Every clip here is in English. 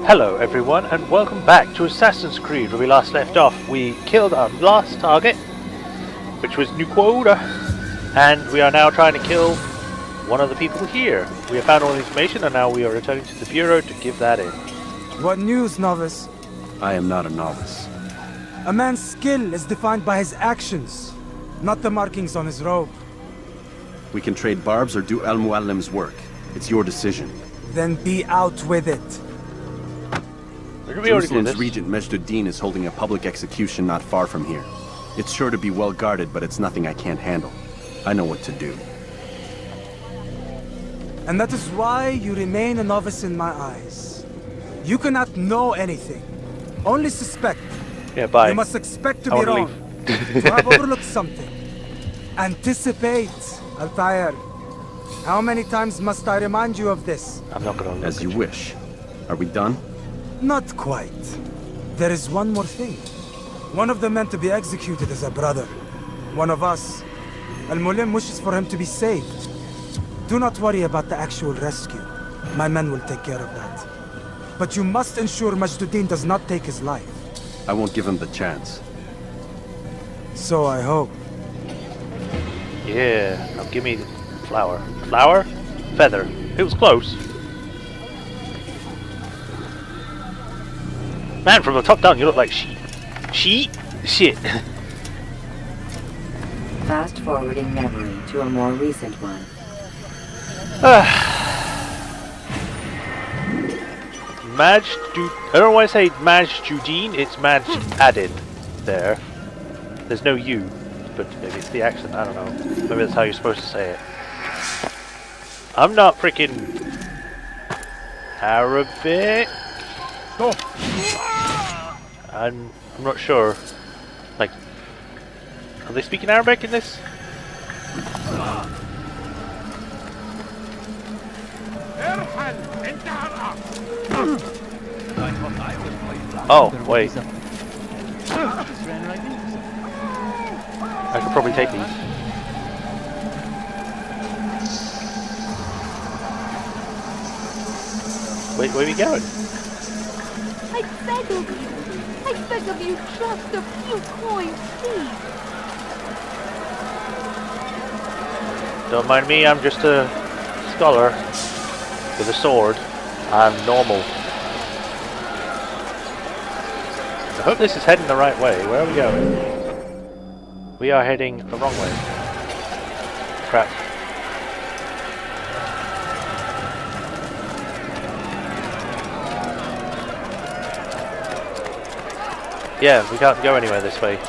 Hello everyone and welcome back to Assassin's Creed. Where we last left off, we killed our last target, which was New Quota, and we are now trying to kill one of the people here. We have found all the information and now we are returning to the Bureau to give that in. What news, novice? I am not a novice. A man's skill is defined by his actions, not the markings on his robe. We can trade barbs or do Al-Muallim's work. It's your decision. Then be out with it. Jerusalem's Regent Majd is holding a public execution not far from here. It's sure to be well guarded, but it's nothing I can't handle. I know what to do. And that is why you remain a novice in my eyes. You cannot know anything, only suspect. Yeah, bye. You must expect to be wrong, to have overlooked something. Anticipate, Altair. How many times must I remind you of this? I'm not gonna look As you at wish. Are we done? Not quite. There is one more thing. One of the men to be executed is a brother. One of us. Al-Muallim wishes for him to be saved. Do not worry about the actual rescue. My men will take care of that. But you must ensure Majd does not take his life. I won't give him the chance. So I hope. Yeah, now give me the flower. Flower? Feather. It was close. Man, from the top down, you look like sheep. Sheep? Shit. Fast forwarding memory to a more recent one. I don't know why I say Majorshepard, it's Addin there. There's no U, but maybe it's the accent, I don't know. Maybe that's how you're supposed to say it. I'm not freaking Arabic. I'm not sure. Like, are they speaking Arabic in this? Oh, wait. I could probably take these. Wait, where are we going? I beg of you, just a few coins, please. Don't mind me, I'm just a scholar with a sword. I'm normal. I hope this is heading the right way. Where are we going? We are heading the wrong way. Crap. Yeah, we can't go anywhere this way.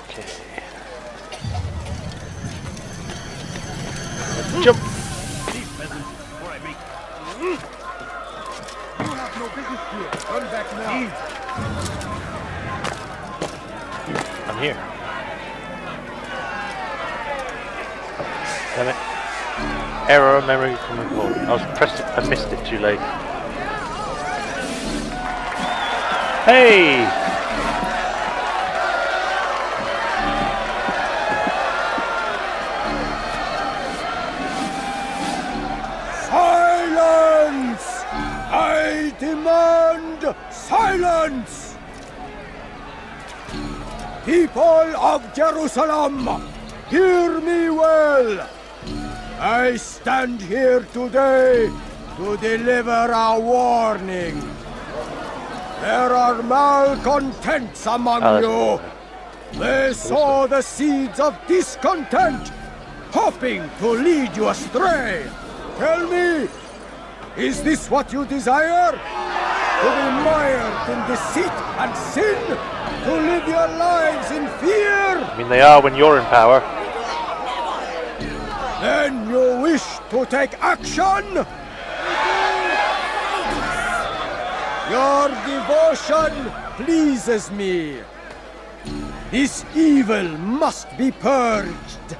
Okay. Jump! I'm here. Damn it. Error, memory from recall. I missed it too late. Hey! Silence! I demand silence! People of Jerusalem, hear me well! I stand here today to deliver a warning. There are malcontents among you. They sow the seeds of discontent, hoping to lead you astray. Tell me, is this what you desire? To be mired in deceit and sin? To live your lives in fear? I mean, they are when you're in power. Then you wish to take action? Your devotion pleases me. This evil must be purged.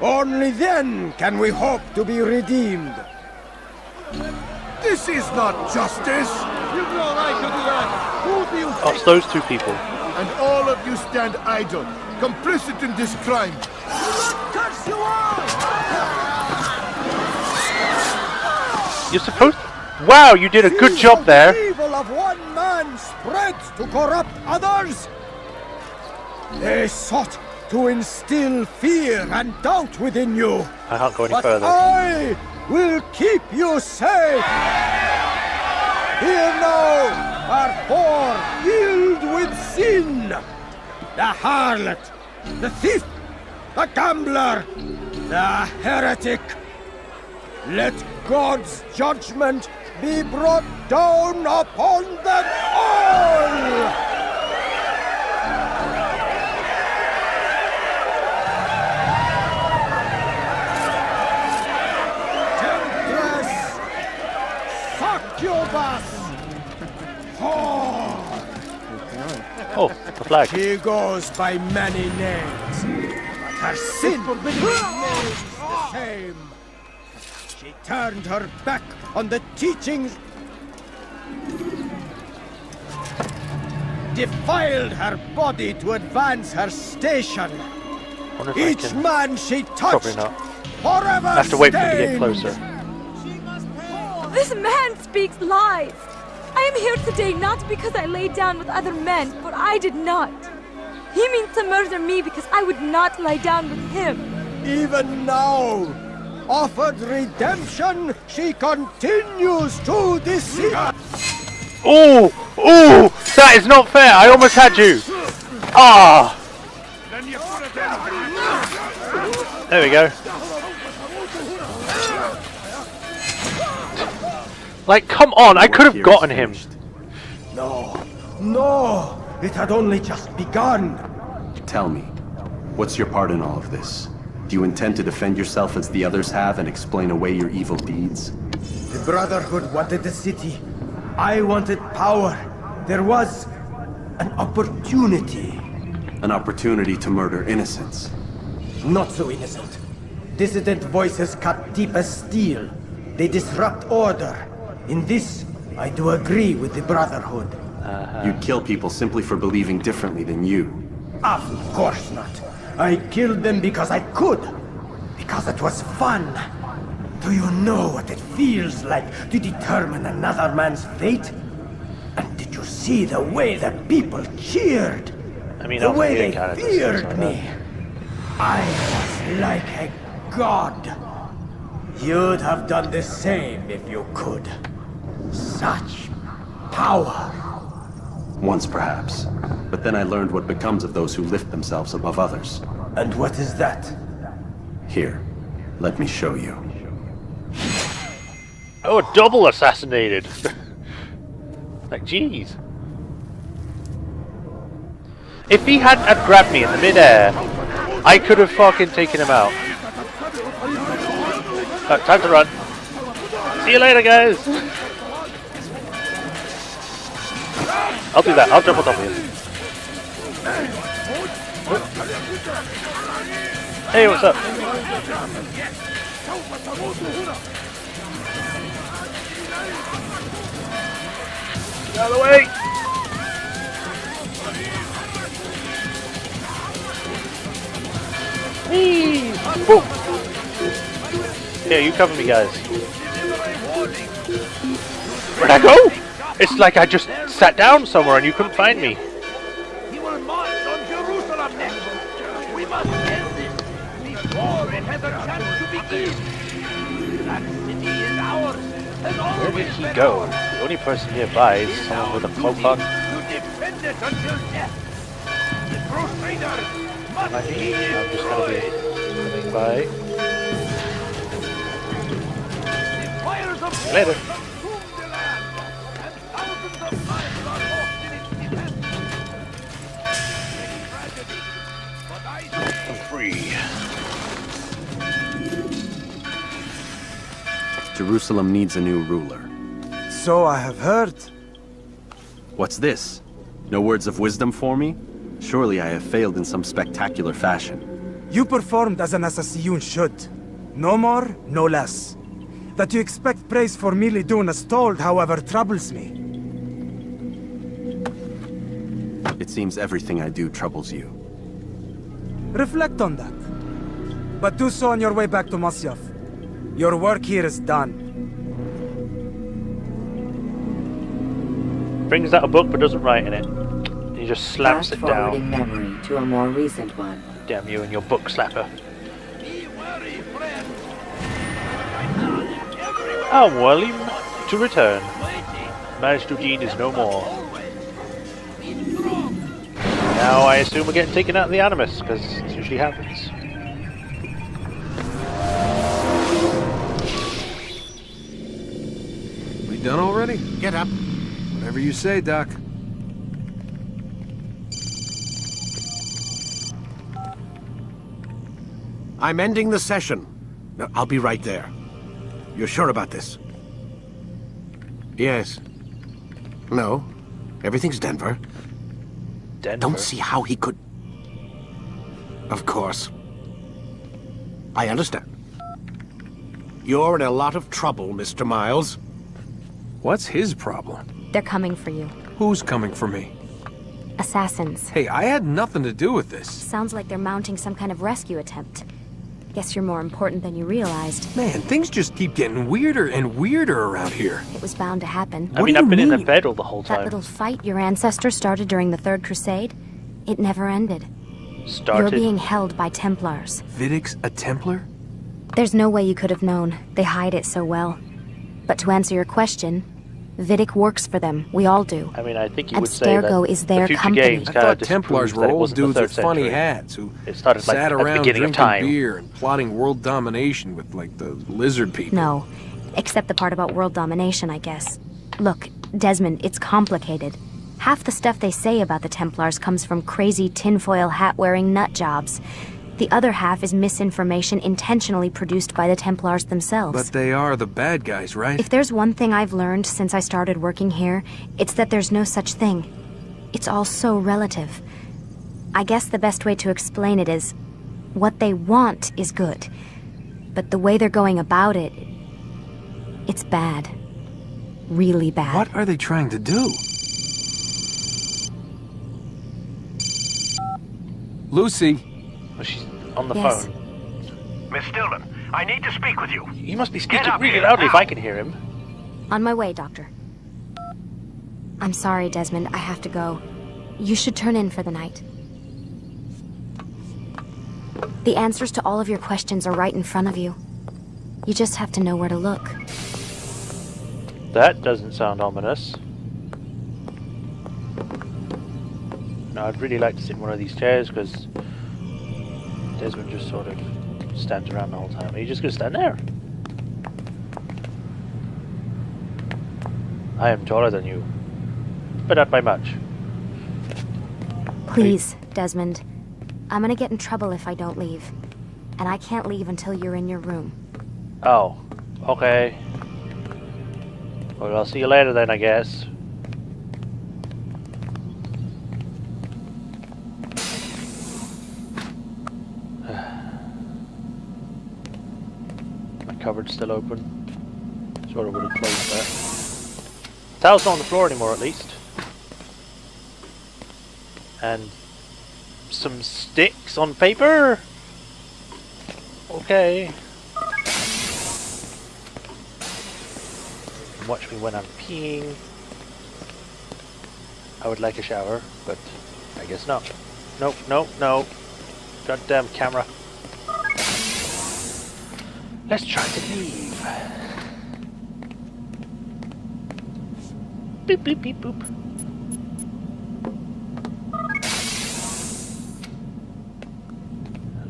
Only then can we hope to be redeemed. This is not justice! You've no right to do that! Who do you Oh, it's those two people. And all of you stand idle, complicit in this crime. Curse you all! You're supposed... Wow, you did a good job there. The evil of one man spreads to corrupt others. They sought to instill fear and doubt within you. I can't go any But further. I will keep you safe. Here now are four filled with sin. The harlot, the thief, the gambler, the heretic. Let God's judgment be brought down upon them all! Temptress! Succubus! Whore! Oh, the flag. She goes by many names, but her sin remains the same. She turned her back on the teachings, defiled her body to advance her station. Wonder if I Each can- man she Probably touched, not. forever I have to wait for him to get stained. closer. This man speaks lies. I am here today not because I laid down with other men, for I did not. He means to murder me because I would not lie down with him. Even now, offered redemption, she continues to deceive. Oh! Oh! That is not fair! I almost had you! Ah! There we go. Like, come on! I could have Here gotten is him. finished. No, it had only just begun. Tell me, what's your part in all of this? Do you intend to defend yourself as the others have and explain away your evil deeds? The Brotherhood wanted the city. I wanted power. There was an opportunity. An opportunity to murder innocents. Not so innocent. Dissident voices cut deep as steel. They disrupt order. In this, I do agree with the Brotherhood. You'd kill people simply for believing differently than you. Of course not. I killed them because I could. Because it was fun. Do you know what it feels like to determine another man's fate? And did you see the way the people cheered? I mean, The also way being they kind of feared like me. I was like a god. You'd have done the same if you could. Such power. Once perhaps. But then I learned what becomes of those who lift themselves above others. And what is that? Here, let me show you. Oh, double assassinated! Like, jeez. If he hadn't have grabbed me in the mid-air, I could have fucking taken him out. Oh, time to run. See you later, guys! I'll do that. I'll jump on top of him. Hey, what's up? Get out of the way! Whee! Boom! Here, you cover me, guys. Where'd I go? It's like I just sat down somewhere and you couldn't find me. He will march on Jerusalem next. We must end this before it has a chance to begin. That city is ours. And Where did he go? The only person nearby is someone with a cloak on. to defend it until death. The Crusaders must I'm be just gonna be coming by. The fires of war Later. consume the land, and thousands of lives are lost in its defense. A tragedy, but I I'm free. Jerusalem needs a new ruler. So I have heard. What's this? No words of wisdom for me? Surely I have failed in some spectacular fashion. You performed as an assassin should. No more, no less. That you expect praise for merely doing as told, however, troubles me. It seems everything I do troubles you. Reflect on that. But do so on your way back to Masyaf. Your work here is done. Brings out a book but doesn't write in it. He just slaps Fast it down. forwarding memory to a more recent one. Damn you and your book slapper. Be wary, friend. Oh, William, to return. Waiting. Master Jean is no more. Always. Be strong. Now I assume we're getting taken out of the Animus, because it usually happens. We done already? Get up. Whatever you say, Doc. I'm ending the session. No, I'll be right there. You're sure about this? Yes. No. Everything's Denver. Denver. Don't see how he could... Of course. I understand. You're in a lot of trouble, Mr. Miles. What's his problem? They're coming for you. Who's coming for me? Assassins. Hey, I had nothing to do with this. Sounds like they're mounting some kind of rescue attempt. Guess you're more important than you realized. Man, things just keep getting weirder and weirder around here. It was bound to happen. I What mean, do you I've been in the mean? bed all the whole That time. little fight your ancestors started during the Third Crusade, it never ended. You're Started. being held by Templars. Vidic's a Templar? There's no way you could have known. They hide it so well. But to answer your question, Vidic works for them. We all do. I mean, I think you would say that Abstergo is their the future company. games I kind of thought Templars disproves were that it old wasn't dudes the with 3rd funny century. hats who It started like sat at the around beginning of drinking time. beer and plotting world domination with, like, the lizard people. No. Except the part about world domination, I guess. Look, Desmond, it's complicated. Half the stuff they say about the Templars comes from crazy tinfoil hat-wearing nut jobs. The other half is misinformation intentionally produced by the Templars themselves. But they are the bad guys, right? If there's one thing I've learned since I started working here, it's that there's no such thing. It's all so relative. I guess the best way to explain it is, what they want is good. But the way they're going about it, it's bad. Really bad. What are they trying to do? Lucy! Well, she's on the Yes. phone. Miss Stillman, I need to speak with you. He must be Get speaking up really here, loudly if now. I can hear him. On my way, Doctor. I'm sorry, Desmond. I have to go. You should turn in for the night. The answers to all of your questions are right in front of you. You just have to know where to look. That doesn't sound ominous. No, I'd really like to sit in one of these chairs because Desmond just sort of stands around the whole time. Are you just going to stand there? I am taller than you, but not by much. Please, Desmond. I'm gonna get in trouble if I don't leave. And I can't leave until you're in your room. Oh, okay. Well, I'll see you later then, I guess. My cupboard's still open. Sort of would have closed that. Towel's not on the floor anymore, at least. And some sticks on paper. Okay. Watch me when I'm peeing. I would like a shower, but I guess not. Nope, nope, no. Goddamn camera. Let's try to leave. Beep, beep, beep, boop.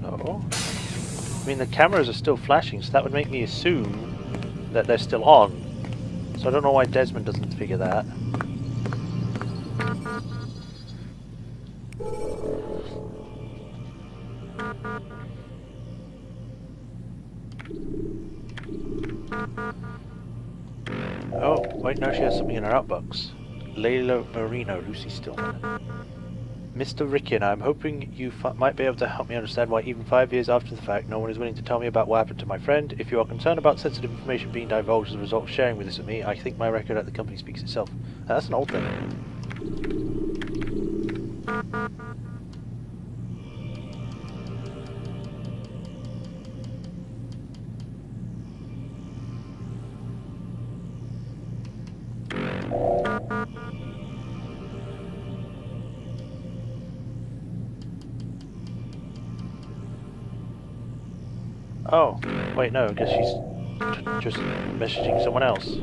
Hello? I mean, the cameras are still flashing, so that would make me assume that they're still on. So I don't know why Desmond doesn't figure that. Oh, wait, no, she has something in her outbox. Layla Marino, Lucy Stillman. Mr. Rickin, I'm hoping you might be able to help me understand why even 5 years after the fact, no one is willing to tell me about what happened to my friend. If you are concerned about sensitive information being divulged as a result of sharing with this with me, I think my record at the company speaks itself. That's an old thing. Oh, wait, no, I guess she's just messaging someone else.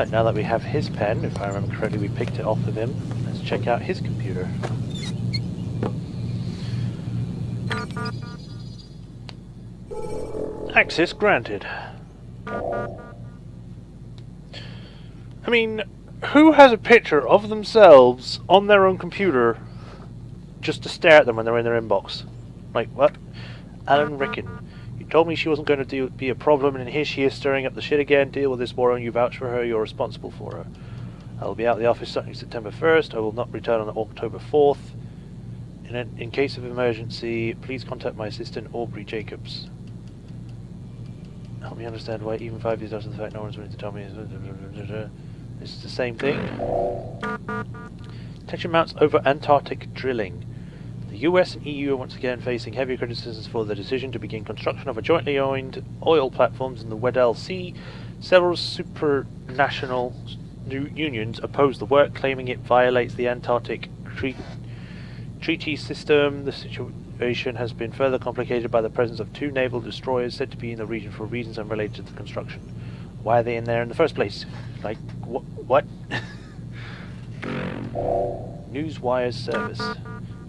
Now that we have his pen, if I remember correctly, we picked it off of him. Let's check out his computer. Access granted. I mean, who has a picture of themselves on their own computer just to stare at them when they're in their inbox? Like, what? Alan Ricken. You told me she wasn't going to be a problem, and here she is stirring up the shit again. Deal with this, Warren. You vouch for her. You're responsible for her. I will be out of the office starting September 1st. I will not return on October 4th. In case of emergency, please contact my assistant, Aubrey Jacobs. Help me understand why even 5 years after the fact no one's willing to tell me. This is the same thing. Tension mounts over Antarctic drilling. The US and EU are once again facing heavy criticisms for the decision to begin construction of a jointly owned oil platforms in the Weddell Sea. Several supranational unions oppose the work, claiming it violates the Antarctic Treaty System. The situation has been further complicated by the presence of 2 naval destroyers said to be in the region for reasons unrelated to the construction. Why are they in there in the first place? Like, what? Newswire service.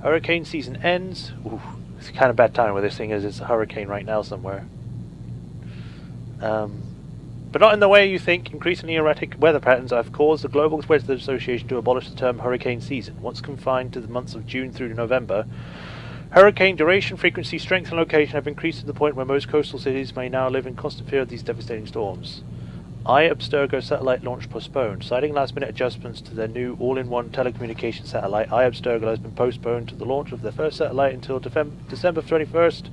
Hurricane season ends. Ooh, it's kind of bad time where this thing is. It's a hurricane right now somewhere. But not in the way you think. Increasingly erratic weather patterns have caused the Global Weather Association to abolish the term hurricane season. Once confined to the months of June through to November, hurricane duration, frequency, strength and location have increased to the point where most coastal cities may now live in constant fear of these devastating storms. Abstergo satellite launch postponed. Citing last-minute adjustments to their new all-in-one telecommunications satellite, Abstergo has been postponed to the launch of their first satellite until December 21st.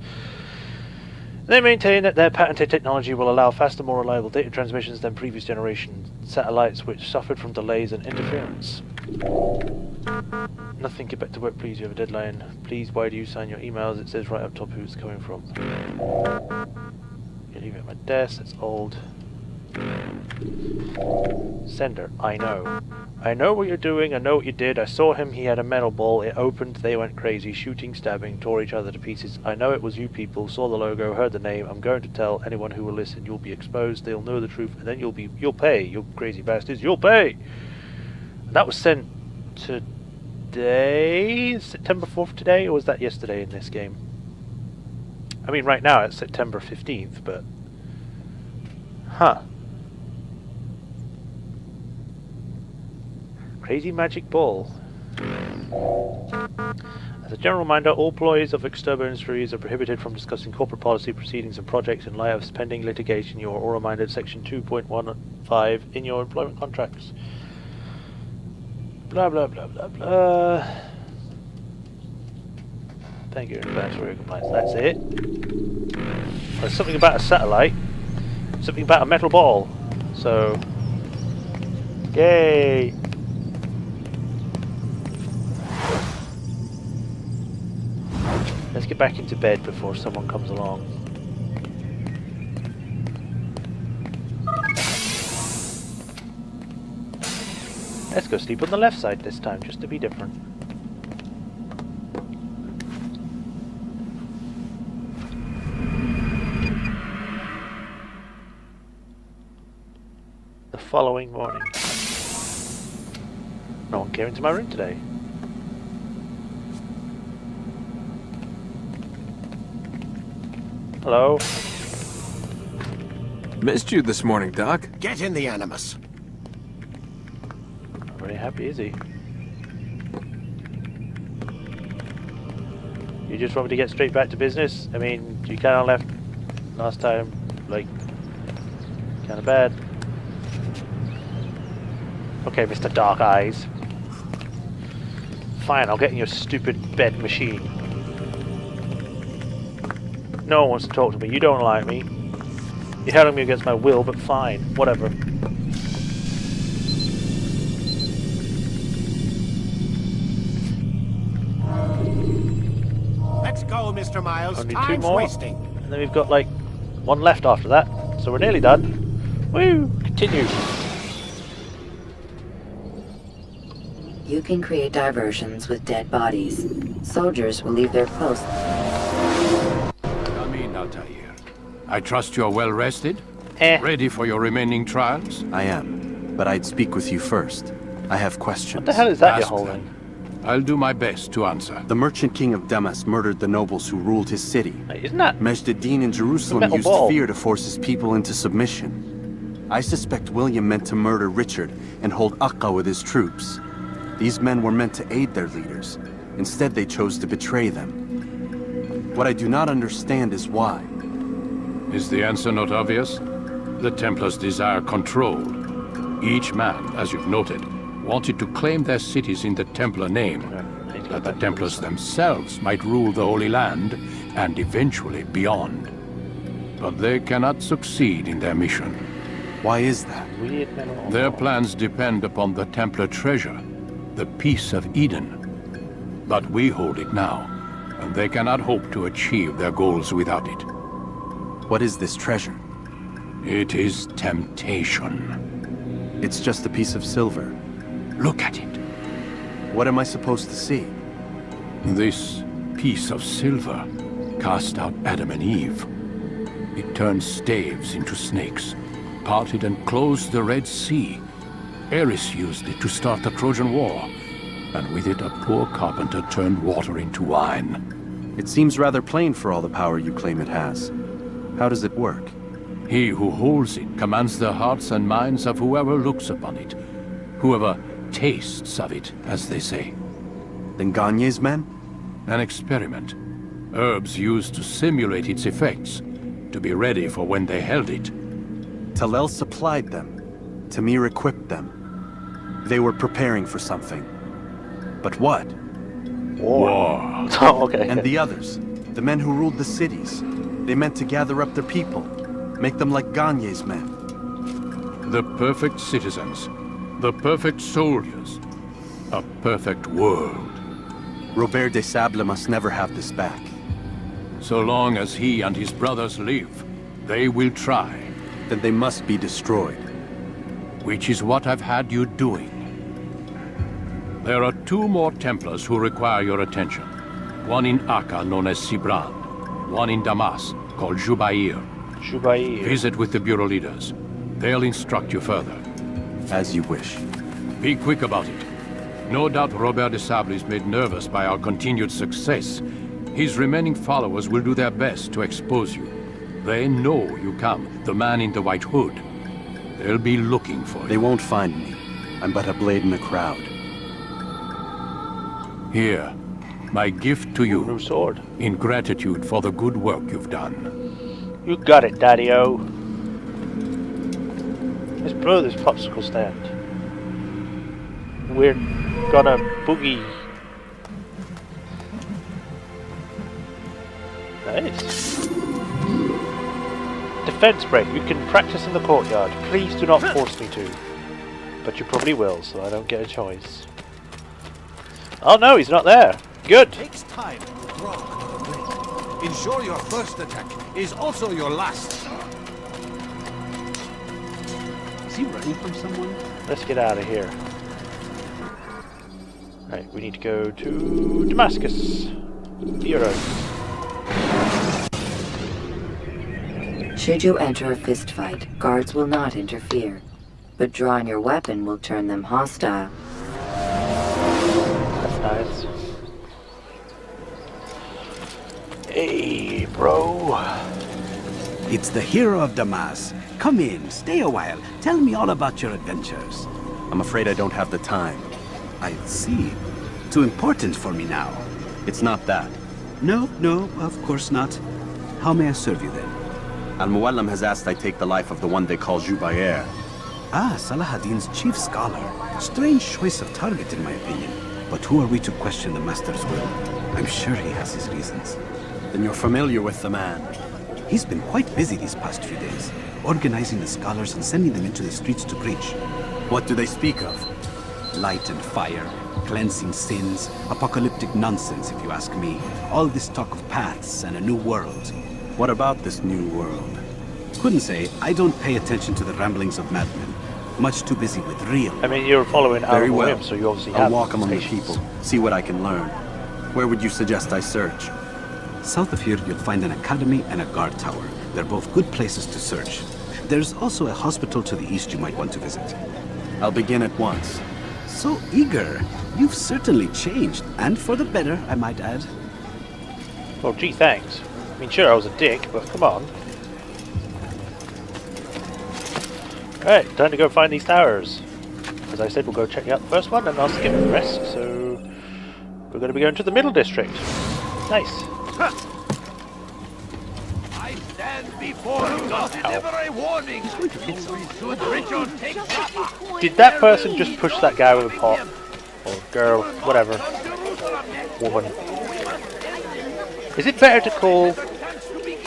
They maintain that their patented technology will allow faster, more reliable data transmissions than previous generation satellites, which suffered from delays and interference. Nothing, get back to work please, you have a deadline. Please, why do you sign your emails? It says right up top who it's coming from. You leave it at my desk, that's old. Sender, I know. I know what you're doing, I know what you did. I saw him, he had a metal ball, it opened, they went crazy, shooting, stabbing, tore each other to pieces. I know it was you people, saw the logo, heard the name. I'm going to tell anyone who will listen. You'll be exposed, they'll know the truth, and then you'll pay, you crazy bastards, you'll pay! That was sent today? September 4th today, or was that yesterday in this game? I mean, right now it's September 15th, but... Huh. Crazy magic ball. As a general reminder, all employees of Exturbo Industries are prohibited from discussing corporate policy, proceedings and projects in light of pending litigation. You are all reminded section 2.15 in your employment contracts. Blah blah blah blah blah. Thank you in advance for your compliance. That's it. There's something about a satellite. Something about a metal ball. So... Yay! Let's get back into bed before someone comes along. Let's go sleep on the left side this time, just to be different. The following morning. No one came into my room today. Hello? Missed you this morning, Doc. Get in the Animus. Not very happy, is he? You just want me to get straight back to business? I mean, you kind of left last time, like, kind of bad. Okay, Mr. Dark Eyes. Fine, I'll get in your stupid bed machine. No one wants to talk to me. You don't like me. You're hurting me against my will, but fine. Whatever. Let's go, Mr. Miles. Only 2 Time's more. wasting. And then we've got like 1 left after that. So we're nearly done. Woo! Continue. You can create diversions with dead bodies. Soldiers will leave their posts. Come in, Altair. I trust you're well rested? Eh. Ready for your remaining trials? I am, but I'd speak with you first. I have questions. What the hell is that you're Ask holding? them. I'll do my best to answer. The merchant king of Damas murdered the nobles who ruled his city. Hey, isn't that? Majd in Jerusalem metal used ball. fear to force his people into submission. I suspect William meant to murder Richard and hold Akka with his troops. These men were meant to aid their leaders. Instead, they chose to betray them. What I do not understand is why. Is the answer not obvious? The Templars desire control. Each man, as you've noted, wanted to claim their cities in the Templar name, that the Templars themselves might rule the Holy Land, and eventually beyond. But they cannot succeed in their mission. Why is that? Weird metal. Their plans depend upon the Templar treasure, the Peace of Eden. But we hold it now, and they cannot hope to achieve their goals without it. What is this treasure? It is temptation. It's just a piece of silver. Look at it. What am I supposed to see? This piece of silver cast out Adam and Eve. It turned staves into snakes, parted and closed the Red Sea. Eris used it to start the Trojan War, and with it a poor carpenter turned water into wine. It seems rather plain for all the power you claim it has. How does it work? He who holds it commands the hearts and minds of whoever looks upon it, whoever tastes of it, as they say. Then Gagne's men? An experiment. Herbs used to simulate its effects, to be ready for when they held it. Talel supplied them. Tamir equipped them. They were preparing for something. But what? War. Oh, okay. And the others, the men who ruled the cities, they meant to gather up their people, make them like Gagne's men. The perfect citizens, the perfect soldiers, a perfect world. Robert de Sable must never have this back. So long as he and his brothers live, they will try. Then they must be destroyed. Which is what I've had you doing. There are 2 more Templars who require your attention. One in Akka, known as Sibran. One in Damas, called Jubair. Jubair. Visit with the Bureau leaders. They'll instruct you further. As you wish. Be quick about it. No doubt Robert de Sable is made nervous by our continued success. His remaining followers will do their best to expose you. They know you come, the man in the white hood. They'll be looking for you. They won't find me. I'm but a blade in the crowd. Here, my gift to you, New sword. in gratitude for the good work you've done. You got it, Daddy-o. Let's blow this popsicle stand. We're gonna boogie. Nice. Defense break. You can practice in the courtyard. Please do not force me to. But you probably will, so I don't get a choice. Oh no, he's not there. Good. It takes time to draw another blade. Ensure your first attack is also your last. Is he running from someone? Let's get out of here. Right, we need to go to Damascus. Bureau. Should you enter a fistfight, guards will not interfere. But drawing your weapon will turn them hostile. That's nice. Hey, bro. It's the hero of Damas. Come in, stay a while. Tell me all about your adventures. I'm afraid I don't have the time. I see. Too important for me now. It's not that. No, of course not. How may I serve you then? Al-Muallim has asked I take the life of the one they call Jubair. Ah, Salah-ad-Din's chief scholar. Strange choice of target in my opinion. But who are we to question the Master's will? I'm sure he has his reasons. Then you're familiar with the man. He's been quite busy these past few days, organizing the scholars and sending them into the streets to preach. What do they speak of? Light and fire, cleansing sins, apocalyptic nonsense if you ask me. All this talk of paths and a new world. What about this new world? Couldn't say. I don't pay attention to the ramblings of madmen. Much too busy with real. I mean, you're following Very Altair, well. so you obviously I'll have walk among the patience. people, see what I can learn. Where would you suggest I search? South of here, you'll find an academy and a guard tower. They're both good places to search. There's also a hospital to the east you might want to visit. I'll begin at once. So eager. You've certainly changed, and for the better, I might add. Well, gee, thanks. I mean, sure, I was a dick, but come on. Alright, time to go find these towers. As I said, we'll go check out the first one, and I'll skip the rest, so... We're going to be going to the middle district. Nice. I stand before you to deliver a warning. Should Richard take Jaffa, Did that person just push that guy with a pot? Or girl, whatever. Woman. Is it better to call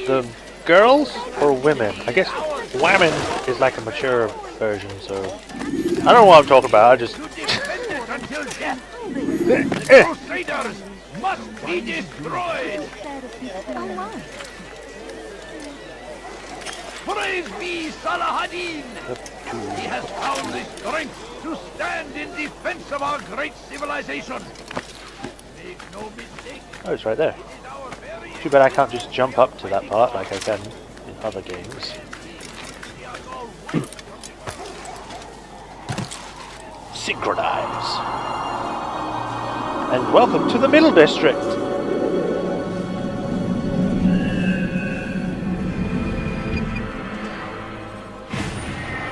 them girls or women? I guess women is like a mature version, so... I don't know what I'm talking about, I just... until death. The Crusaders must be destroyed. Praise be Salah Addin. He has found the strength to stand in defense of our great civilization. Make no mistake. Oh, it's right there. Too bad I can't just jump up to that part like I can in other games. Synchronize. And welcome to the Middle District.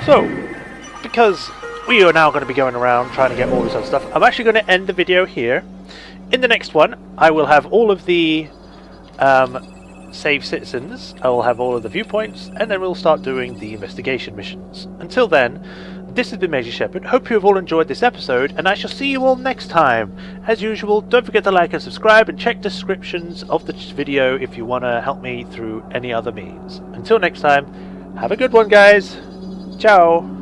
So, because we are now going to be going around trying to get all this other stuff, I'm actually going to end the video here. In the next one, I will have all of the save citizens, I will have all of the viewpoints, and then we'll start doing the investigation missions. Until then, this has been Majorshepard. Hope you have all enjoyed this episode, and I shall see you all next time. As usual, don't forget to like and subscribe, and check descriptions of the video if you want to help me through any other means. Until next time, have a good one, guys. Ciao.